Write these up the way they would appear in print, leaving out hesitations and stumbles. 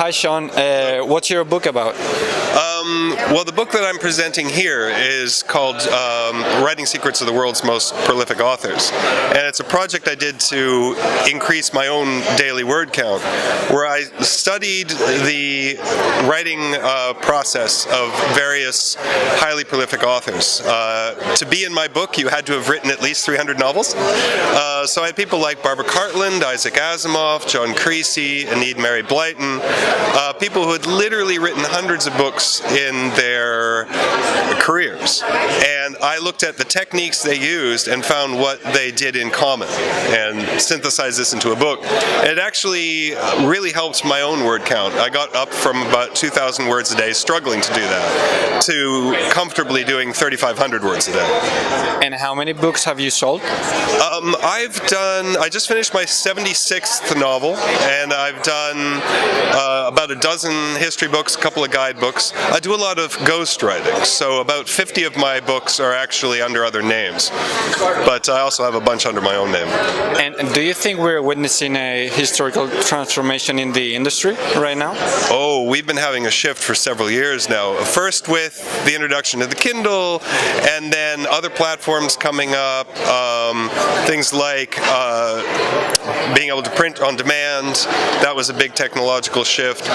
Hi, Sean. What's your book about? Well, the book that I'm presenting here is called Writing Secrets of the World's Most Prolific Authors. And it's a project I did to increase my own daily word count, where I studied the writing process of various highly prolific authors. To be in my book, you had to have written at least 300 novels. So I had people like Barbara Cartland, Isaac Asimov, John Creasy, Enid Mary Blyton, people who had literally written hundreds of books in their careers. And I looked at the techniques they used and found what they did in common and synthesized this into a book. And it actually really helped my own word count. I got up from about 2,000 words a day, struggling to do that, to comfortably doing 3,500 words a day. And how many books have you sold? I just finished my 76th novel, and I've done about a dozen history books, a couple of guidebooks. I do a lot of ghostwriting, so about 50 of my books are actually under other names, but I also have a bunch under my own name. And do you think we're witnessing a historical transformation in the industry right now? Oh, we've been having a shift for several years now. First with the introduction of the Kindle, and then other platforms coming up, things like being able to print on demand. That was a big technological shift.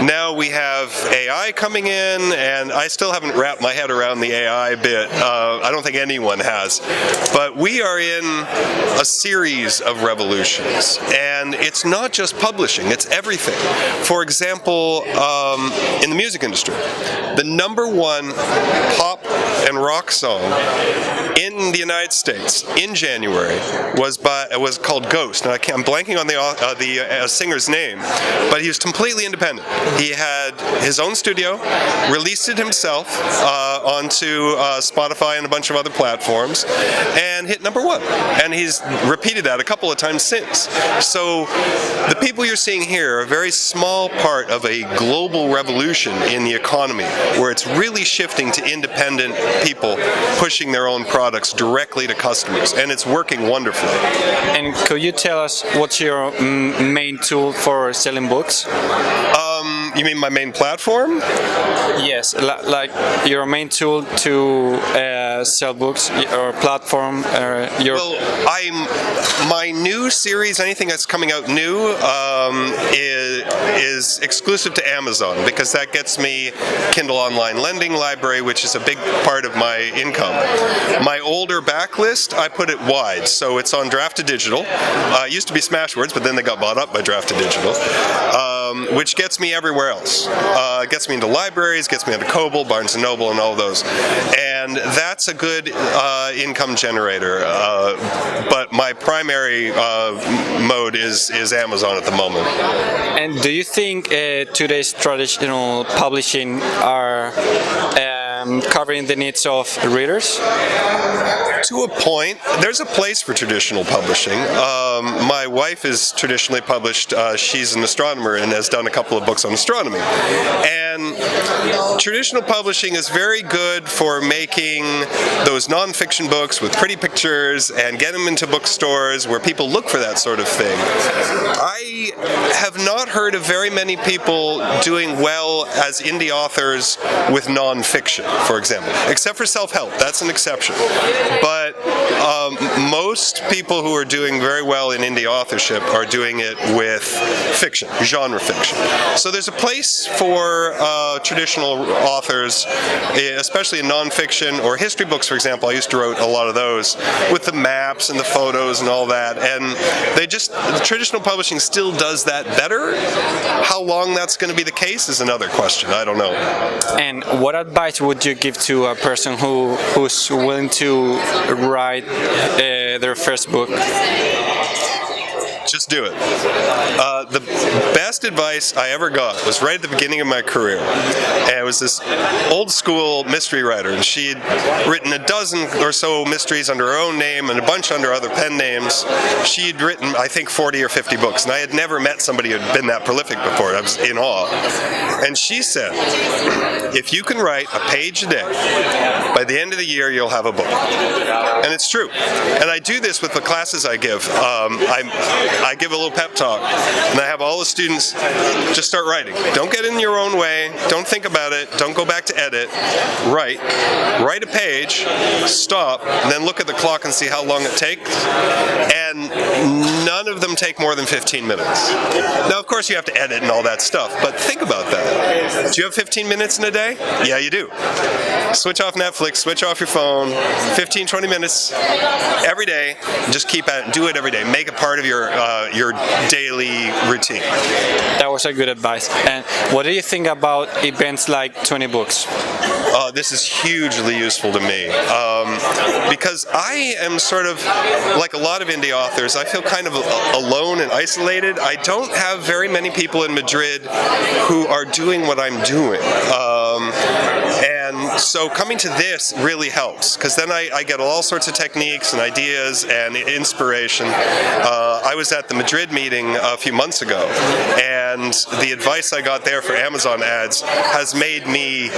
Now we have AI coming in, and I still haven't wrapped my head around the AI bit. I don't think anyone has. But we are in a series of revolutions, and it's not just publishing, it's everything. For example, in the music industry, the #1 pop and rock song in the United States in January was called Ghost. Now I'm blanking on the singer's name, but he was completely independent. He had his own studio, released it himself onto Spotify and a bunch of other platforms, and hit #1. And he's repeated that a couple of times since. So the people you're seeing here are a very small part of a global revolution in the economy, where it's really shifting to independent people pushing their own products directly to customers, and it's working wonderfully. And could you tell us what's your main tool for selling books? You mean my main platform? Yes, like your main tool to sell books, or platform. Well, my new series, anything that's coming out new, is exclusive to Amazon, because that gets me Kindle Online Lending Library, which is a big part of my income. My older backlist, I put it wide, so it's on Draft2Digital. It used to be Smashwords, but then they got bought up by Draft2Digital, which gets me everywhere else. Gets me into libraries, gets me into Kobo, Barnes & Noble, and all those. And that's a good income generator. But my primary mode is Amazon at the moment. And do you think today's traditional publishing are covering the needs of readers? To a point. There's a place for traditional publishing. My wife is traditionally published. She's an astronomer and has done a couple of books on astronomy. And traditional publishing is very good for making those nonfiction books with pretty pictures and get them into bookstores where people look for that sort of thing. I have not heard of very many people doing well as indie authors with nonfiction, for example, except for self-help. That's an exception. But most people who are doing very well in indie authorship are doing it with fiction, genre fiction. So there's a place for traditional authors, especially in nonfiction or history books, for example. I used to write a lot of those with the maps and the photos and all that. And the traditional publishing still does that better. How long that's going to be the case is another question. I don't know. And what advice would you give to a person who's willing to write their first book? Just do it. The best advice I ever got was right at the beginning of my career. And it was this old school mystery writer, and she'd written a dozen or so mysteries under her own name and a bunch under other pen names. She'd written, I think, 40 or 50 books, and I had never met somebody who had been that prolific before. I was in awe. And she said, if you can write a page a day, by the end of the year you'll have a book. And it's true. And I do this with the classes I give. I give a little pep talk, and I have all the students just start writing. Don't get in your own way. Don't think about it. Don't go back to edit. Write a page, stop, and then look at the clock and see how long it takes. And none of them take more than 15 minutes. Now, of course, you have to edit and all that stuff, but think about that. Do you have 15 minutes in a day? Yeah, you do. Switch off Netflix, switch off your phone, 15, 20 minutes every day, and just keep at it, do it every day. Make it part of your daily routine. That was a good advice. And what do you think about events like 20Books? This is hugely useful to me because I am sort of like a lot of indie authors. I feel kind of alone and isolated. I don't have very many people in Madrid who are doing what I'm doing. And so coming to this really helps, because then I get all sorts of techniques and ideas and inspiration. I was at the Madrid meeting a few months ago, and the advice I got there for Amazon ads has made me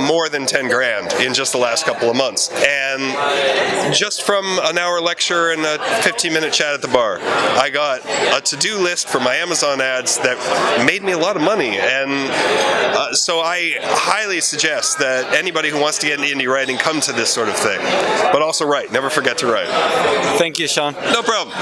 more than 10 grand in just the last couple of months. And just from an hour lecture and a 15-minute chat at the bar, I got a to-do list for my Amazon ads that made me a lot of money. And so I highly suggest that anybody who wants to get into indie writing come to this sort of thing. But also write. Never forget to write. Thank you, Sean. No problem.